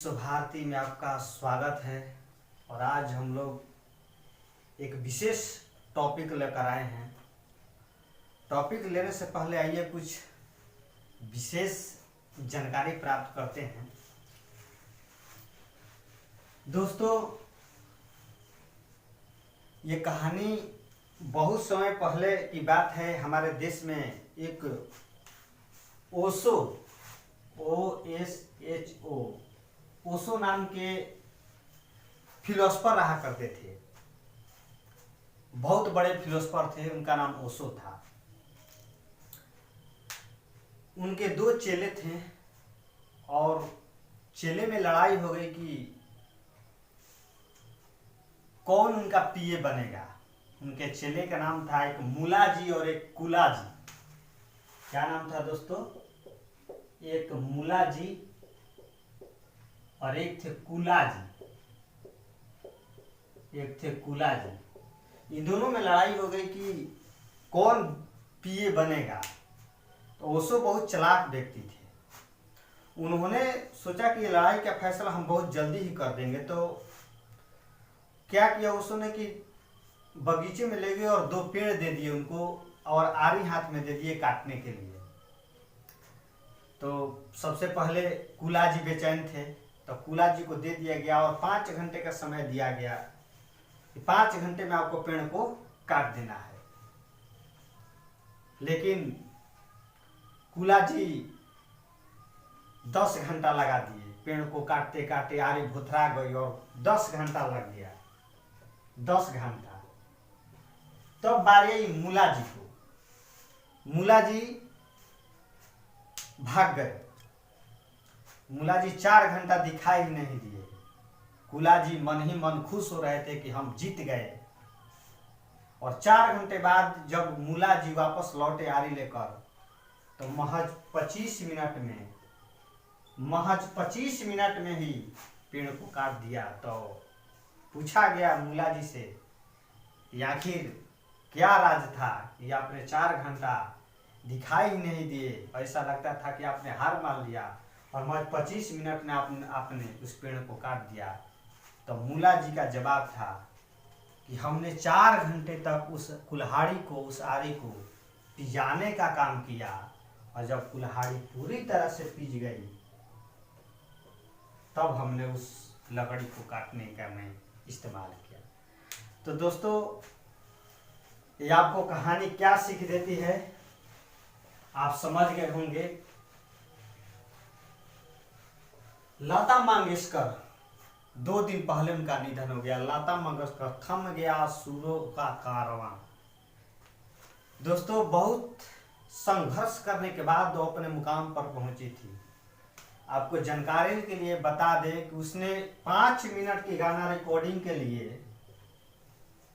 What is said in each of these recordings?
भारती में आपका स्वागत है। और आज हम लोग एक विशेष टॉपिक लेकर आए हैं। टॉपिक लेने से पहले आइए कुछ विशेष जानकारी प्राप्त करते हैं। दोस्तों, ये कहानी बहुत समय पहले की बात है। हमारे देश में एक ओशो OSHO ओशो नाम के फिलोसफर रहा करते थे। बहुत बड़े फिलोसफर थे, उनका नाम ओशो था। उनके दो चेले थे और चेले में लड़ाई हो गई कि कौन उनका पीए बनेगा। उनके चेले का नाम था एक मूला जी और एक कुला जी। क्या नाम था दोस्तों? एक मूला जी और एक थे कुला जी। इन दोनों में लड़ाई हो गई कि कौन पीए बनेगा। तो ओशो बहुत चालाक व्यक्ति थे। उन्होंने सोचा कि ये लड़ाई का फैसला हम बहुत जल्दी ही कर देंगे। तो क्या किया ओशो ने कि बगीचे में ले गए और दो पेड़ दे दिए उनको और आरी हाथ में दे दिए काटने के लिए। तो सबसे पहले कुला जी बेचैन थे, तो कुला जी को दे दिया गया और 5 घंटे का समय दिया गया कि 5 घंटे में आपको पेड़ को काट देना है। लेकिन कुला जी 10 घंटा लगा दिए। पेड़ को काटते काटते आरी भुथरा गई और 10 घंटा लग गया। 10 घंटा। तब बारी आई मूला जी को। मूला जी भाग गए। मूला जी 4 घंटा दिखाई ही नहीं दिए। कुला जी मन ही मन खुश हो रहे थे कि हम जीत गए। और 4 घंटे बाद जब मूला जी वापस लौटे आरी लेकर, तो महज 25 मिनट में ही पेड़ को काट दिया। तो पूछा गया मूला जी से कि आखिर क्या राज था कि आपने 4 घंटा दिखाई ही नहीं दिए। ऐसा लगता था कि आपने हार मान लिया और महज 25 मिनट में आपने उस पेड़ को काट दिया। तो मूला जी का जवाब था कि हमने 4 घंटे तक उस कुल्हाड़ी को, उस आरी को पिजाने का काम किया, और जब कुल्हाड़ी पूरी तरह से पिज गई तब हमने उस लकड़ी को काटने का में इस्तेमाल किया। तो दोस्तों, ये आपको कहानी क्या सीख देती है आप समझ गए होंगे। लता मंगेशकर, 2 दिन पहले उनका निधन हो गया। लता मंगेशकर, थम गया सुरों का कारवां। दोस्तों, बहुत संघर्ष करने के बाद वो अपने मुकाम पर पहुंची थी। आपको जानकारी के लिए बता दें कि उसने 5 मिनट की गाना रिकॉर्डिंग के लिए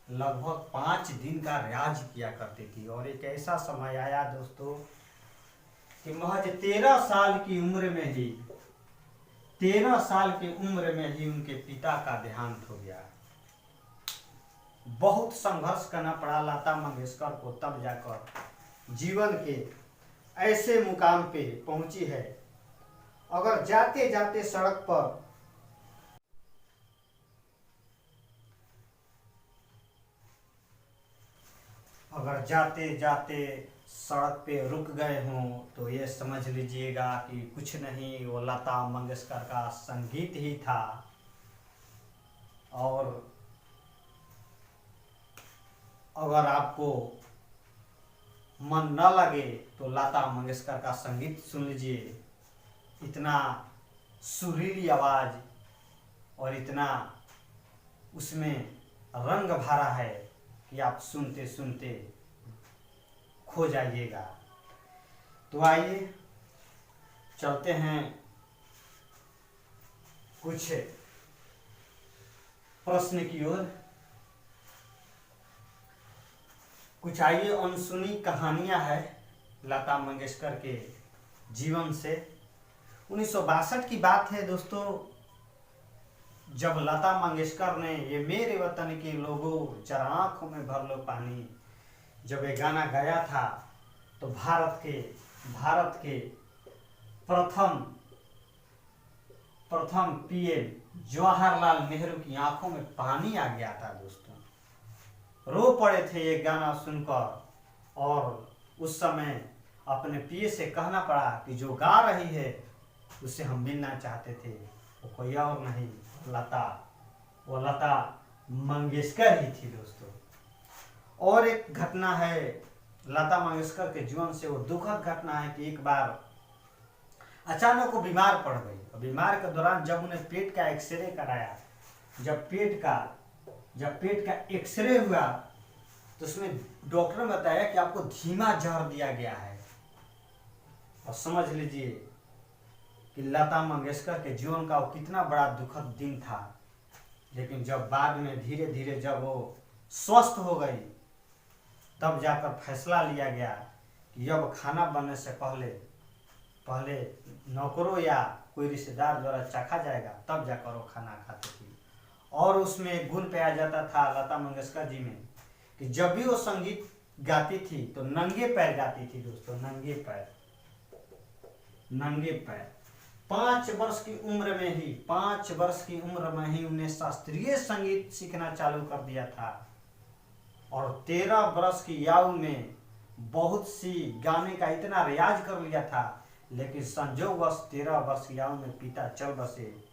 लगभग 5 दिन का रियाज किया करती थी। और एक ऐसा समय आया दोस्तों कि महज 13 साल की उम्र में ही उनके पिता का देहांत हो गया। बहुत संघर्ष करना पड़ा लता मंगेशकर को, तब जाकर जीवन के ऐसे मुकाम पे पहुंची है। अगर जाते जाते सड़क पे रुक गए हों तो ये समझ लीजिएगा कि कुछ नहीं, वो लता मंगेशकर का संगीत ही था। और अगर आपको मन न लगे तो लता मंगेशकर का संगीत सुन लीजिए। इतना सुरीली आवाज और इतना उसमें रंग भरा है कि आप सुनते सुनते खो जाइएगा। तो आइए चलते हैं कुछ प्रश्न की ओर। कुछ आइए अनसुनी कहानियां हैं लता मंगेशकर के जीवन से। 1962 की बात है दोस्तों, जब लता मंगेशकर ने ये मेरे वतन के लोगों जरा आंखों में भर लो पानी, जब ये गाना गाया था, तो भारत के प्रथम पीएम जवाहरलाल नेहरू की आंखों में पानी आ गया था दोस्तों, रो पड़े थे ये गाना सुनकर। और उस समय अपने पीए से कहना पड़ा कि जो गा रही है उससे हम मिलना चाहते थे, वो कोई और नहीं वो लता मंगेशकर ही थी दोस्तों। और एक घटना है लता मंगेशकर के जीवन से, वो दुखद घटना है कि एक बार अचानक वो बीमार पड़ गई। बीमार के दौरान जब उन्हें पेट का एक्सरे कराया, जब पेट का एक्सरे हुआ तो उसमें डॉक्टर ने बताया कि आपको धीमा जहर दिया गया है। और समझ लीजिए कि लता मंगेशकर के जीवन का वो कितना बड़ा दुखद दिन था। लेकिन जब बाद में धीरे धीरे जब वो स्वस्थ हो गई, तब जाकर फैसला लिया गया कि अब खाना बनने से पहले नौकरों या कोई रिश्तेदार द्वारा चखा जाएगा, तब जाकर वो खाना खाती थी। और उसमें एक गुण पाया जाता था लता मंगेशकर जी में कि जब भी वो संगीत गाती थी तो नंगे पैर गाती थी दोस्तों, नंगे पैर। 5 वर्ष की उम्र में ही उन्हें शास्त्रीय संगीत सीखना चालू कर दिया था। और 13 वर्ष की आयु में बहुत सी गाने का इतना रियाज कर लिया था। लेकिन संजोगवश 13 वर्ष की आयु में पिता चल बसे।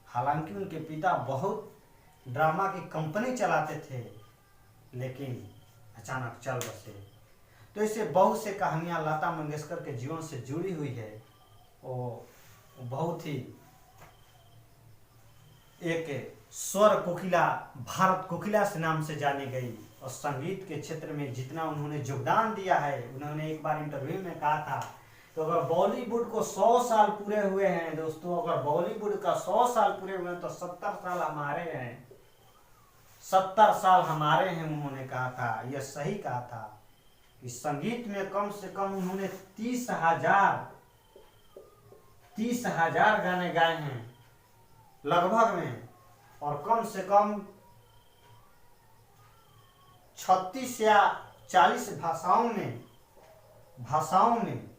हालांकि उनके पिता बहुत ड्रामा की कंपनी चलाते थे, लेकिन अचानक चल बसे। तो इससे बहुत से कहानियां लता मंगेशकर के जीवन से जुड़ी हुई है। वो बहुत ही एक स्वर कोकिला, भारत कोकिला से नाम से जानी गई। और संगीत के क्षेत्र में जितना उन्होंने योगदान दिया है, उन्होंने एक बार इंटरव्यू में कहा था तो अगर बॉलीवुड को 100 साल पूरे हुए हैं दोस्तों, अगर बॉलीवुड का 100 साल पूरे हुए हैं तो 70 साल हमारे हैं, 70 साल हमारे हैं। उन्होंने कहा था, यह सही कहा था कि संगीत में कम से कम उन्होंने 30,000 गाने गाए हैं लगभग में। और कम से कम 36 या 40 भाषाओं में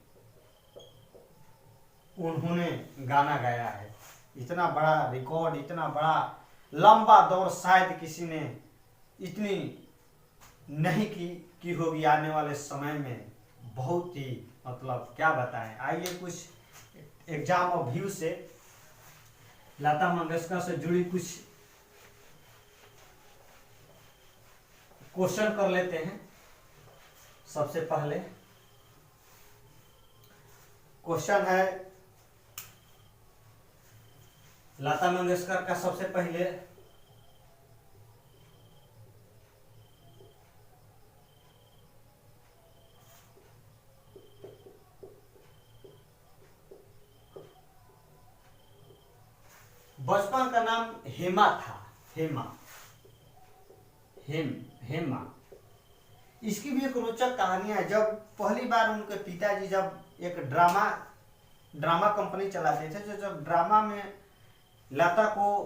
उन्होंने गाना गाया है। इतना बड़ा रिकॉर्ड, इतना बड़ा लंबा दौर शायद किसी ने इतनी नहीं की होगी आने वाले समय में। बहुत ही मतलब क्या बताएं। आइए कुछ एग्जाम और व्यू से लता मंगेशकर से जुड़ी कुछ क्वेश्चन कर लेते हैं। सबसे पहले क्वेश्चन है लता मंगेशकर का। सबसे पहले बचपन का नाम हेमा था, हेमा। इसकी भी एक रोचक कहानी है। जब पहली बार उनके पिताजी जब एक ड्रामा कंपनी चलाते थे, तो जब ड्रामा में लता को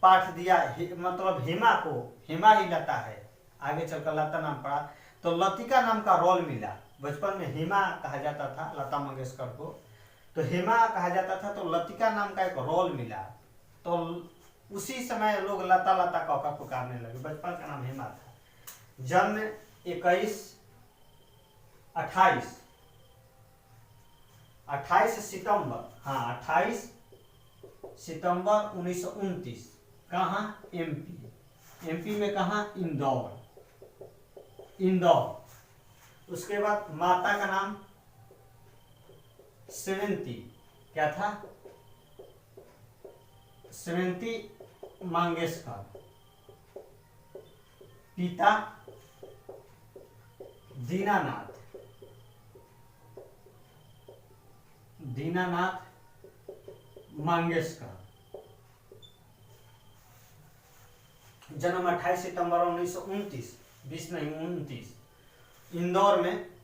पाठ दिया, मतलब हेमा ही लता है, आगे चलकर लता नाम पड़ा, तो लतिका नाम का रोल मिला। बचपन में हेमा कहा जाता था लता मंगेशकर को, तो हेमा कहा जाता था, तो लतिका नाम का एक रोल मिला। तो उसी समय लोग लता लता कौका पुकारने लगे। बचपन का नाम हेमा था। जन्म 28 सितंबर 1929। कहाँ? एमपी में कहाँ? इंदौर। उसके बाद माता का नाम श्रीमती, क्या था? श्रीमती मंगेशकर। पिता दीनानाथ मंगेशकर। जन्म 28 सितंबर 1929, 20 नहीं 29, इंदौर में।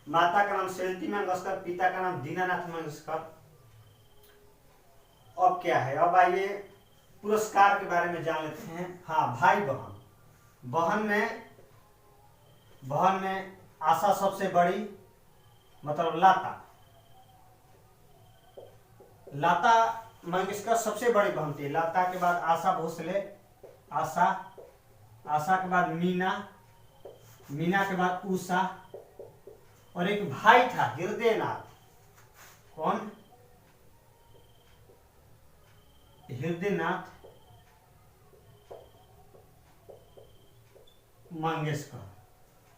माता का नाम श्रीमती मंगेशकर, पिता का नाम दीनानाथ मंगेशकर। अब क्या है, अब आइए पुरस्कार के बारे में जान लेते हैं। हाँ, भाई बहन में आशा सबसे बड़ी, मतलब लता मंगेशकर सबसे बड़ी बहन थी। लता के बाद आशा भोसले, आशा, आशा के बाद मीना, मीना के बाद उषा, और एक भाई था हृदयनाथ। कौन? हृदयनाथ मंगेशकर।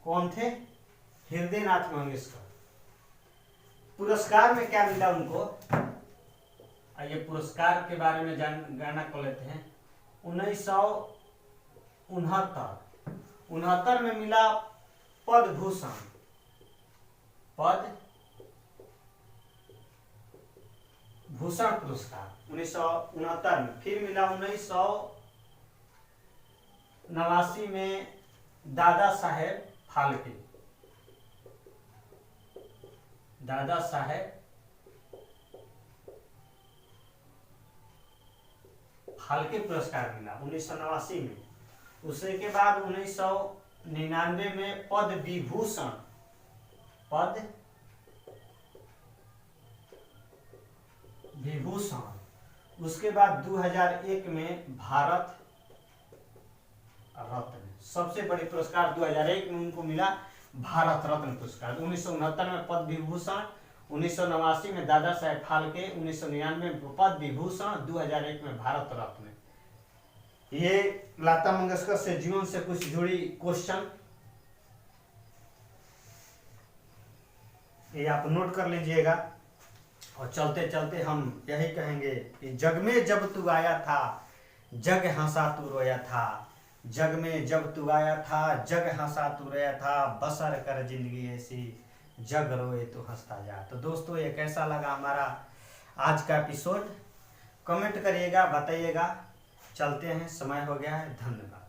कौन थे? हृदयनाथ मंगेशकर। पुरस्कार में क्या मिला उनको? आइए पुरस्कार के बारे में जानना कर लेते हैं। 1969 में मिला पद्म भूषण, पद्म भूषण पुरस्कार 1969 में। फिर मिला 1989 में दादा साहेब फाल्के, दादा साहेब फाल्के पुरस्कार मिला 1989 में। उसके बाद 1999 में पद्म विभूषण, पद्म विभूषण। उसके बाद 2001 में भारत रत्न। सबसे बड़ी पुरस्कार 2001 में उनको मिला भारत रत्न पुरस्कार। 1969 में पद्म विभूषण, 1989 में दादा साहेब फाल्के, 1999 में पद्म विभूषण, 2001 में भारत रत्न। ये लता मंगेशकर से जीवन से कुछ जुड़ी क्वेश्चन, ये आप नोट कर लीजिएगा। और चलते चलते हम यही कहेंगे कि जग में जब तू आया था, जग हंसा तू रोया था, जग में जब तू आया था, जग हंसा तू रोया था, बसर कर जिंदगी ऐसी, जग रोए तो हंसता जा। तो दोस्तों ये कैसा लगा हमारा आज का एपिसोड? कमेंट करिएगा, बताइएगा। चलते हैं, समय हो गया है। धन्यवाद।